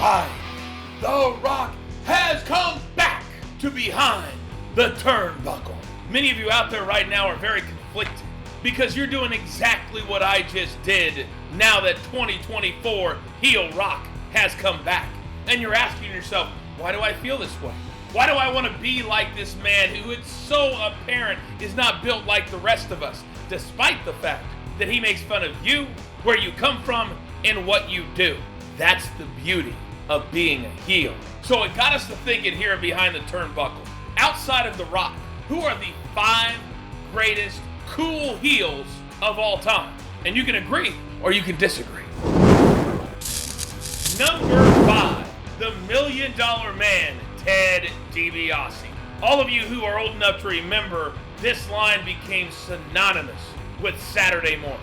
Hi, The Rock has come back to behind the turnbuckle. Many of you out there right now are very conflicted because you're doing exactly what I just did now that 2024 heel Rock has come back. And you're asking yourself, why do I feel this way? Why do I want to be like this man who it's so apparent is not built like the rest of us, despite the fact that he makes fun of you, where you come from, and what you do? That's the beauty of being a heel. So it got us to thinking here behind the turnbuckle. Outside of The Rock, who are the 5 greatest cool heels of all time? And you can agree or you can disagree. Number 5, the $1 Million Man, Ted DiBiase. All of you who are old enough to remember, this line became synonymous with Saturday mornings.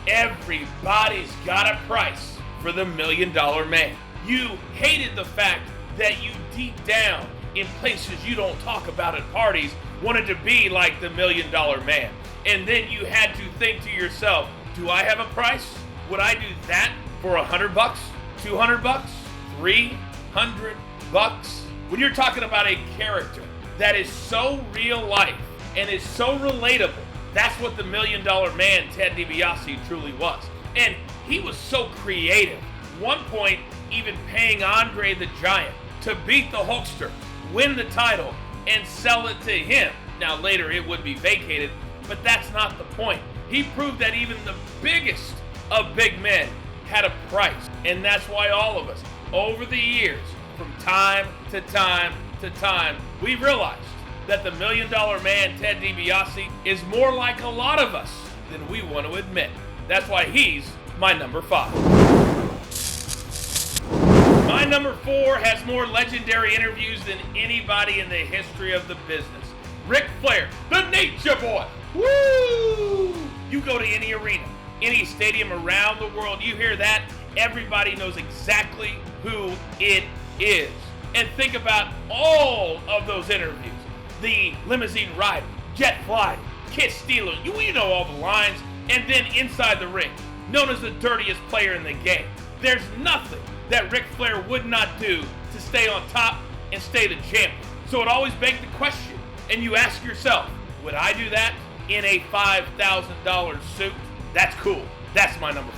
Everybody's got a price for the $1 Million Man. You hated the fact that you deep down, in places you don't talk about at parties, wanted to be like the $1 Million Man. And then you had to think to yourself, do I have a price? Would I do that for $100, $200, $300? When you're talking about a character that is so real life and is so relatable, that's what the $1 Million Man, Ted DiBiase, truly was. And he was so creative. One point, even paying Andre the Giant to beat the Hulkster, win the title, and sell it to him. Now later it would be vacated, but that's not the point. He proved that even the biggest of big men had a price. And that's why all of us, over the years, from time to time to time, we realized that the $1 Million Man, Ted DiBiase, is more like a lot of us than we want to admit. That's why he's my number 5. My number 4 has more legendary interviews than anybody in the history of the business. Ric Flair, the Nature Boy. Woo! You go to any arena, any stadium around the world, you hear that, everybody knows exactly who it is. And think about all of those interviews. The limousine rider, jet flyer, kiss stealer, you know all the lines. And then inside the ring, known as the dirtiest player in the game. There's nothing that Ric Flair would not do to stay on top and stay the champion. So it always begs the question, and you ask yourself, would I do that in a $5,000 suit? That's cool. That's my number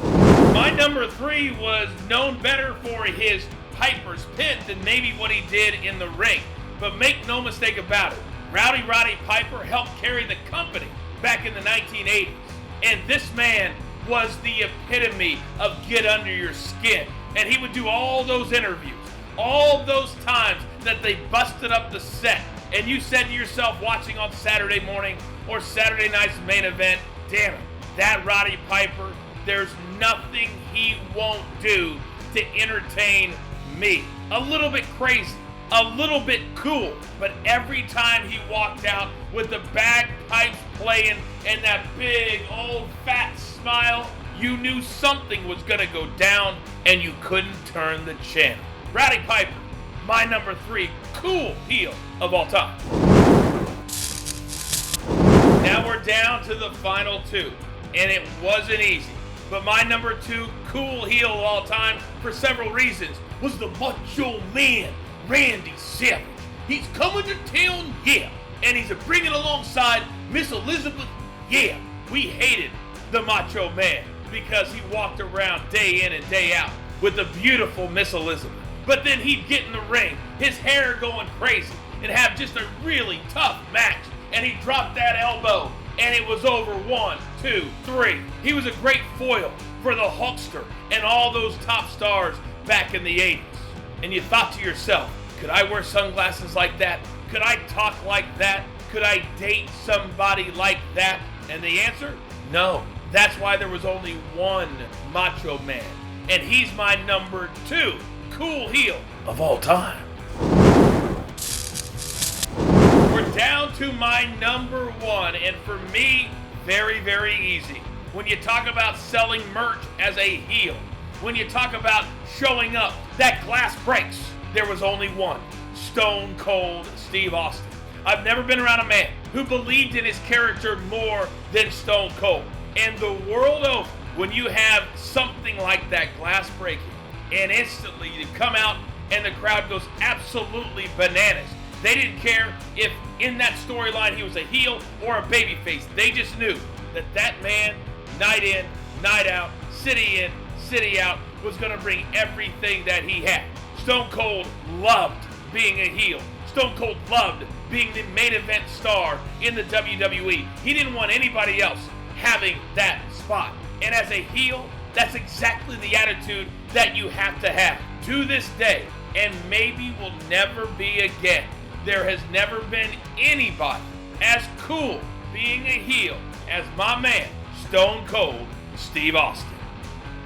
4. My number 3 was known better for his Piper's Pit than maybe what he did in the ring. But make no mistake about it, Roddy Piper helped carry the company back in the 1980s. And this man was the epitome of get under your skin. And he would do all those interviews, all those times that they busted up the set. And you said to yourself watching on Saturday morning or Saturday night's main event, damn it, that Roddy Piper, there's nothing he won't do to entertain me. A little bit crazy, a little bit cool, but every time he walked out with the bagpipes playing and that big old fat smile, you knew something was gonna go down and you couldn't turn the channel. Roddy Piper, my number 3 cool heel of all time. Now we're down to the final 2, and it wasn't easy. But my number 2 cool heel of all time, for several reasons, was the Macho Man, Randy Savage. He's coming to town, yeah. And he's bringing alongside Miss Elizabeth, yeah. We hated the Macho Man because he walked around day in and day out with the beautiful Miss Elizabeth. But then he'd get in the ring, his hair going crazy, and have just a really tough match. And he dropped that elbow, and it was over 1, 2, 3. He was a great foil for the Hulkster and all those top stars back in the 80s. And you thought to yourself, could I wear sunglasses like that? Could I talk like that? Could I date somebody like that? And the answer, no. That's why there was only one Macho Man. And he's my number 2 cool heel of all time. We're down to my number 1, and for me, very, very easy. When you talk about selling merch as a heel, when you talk about showing up, that glass breaks, there was only one, Stone Cold Steve Austin. I've never been around a man who believed in his character more than Stone Cold. And the world over, when you have something like that, glass breaking, and instantly you come out and the crowd goes absolutely bananas. They didn't care if in that storyline he was a heel or a babyface. They just knew that that man, night in, night out, city in, city out, was going to bring everything that he had. Stone Cold loved being a heel. Stone Cold loved being the main event star in the WWE. He didn't want anybody else having that spot. And as a heel, that's exactly the attitude that you have to have. To this day, and maybe will never be again, there has never been anybody as cool being a heel as my man, Stone Cold Steve Austin.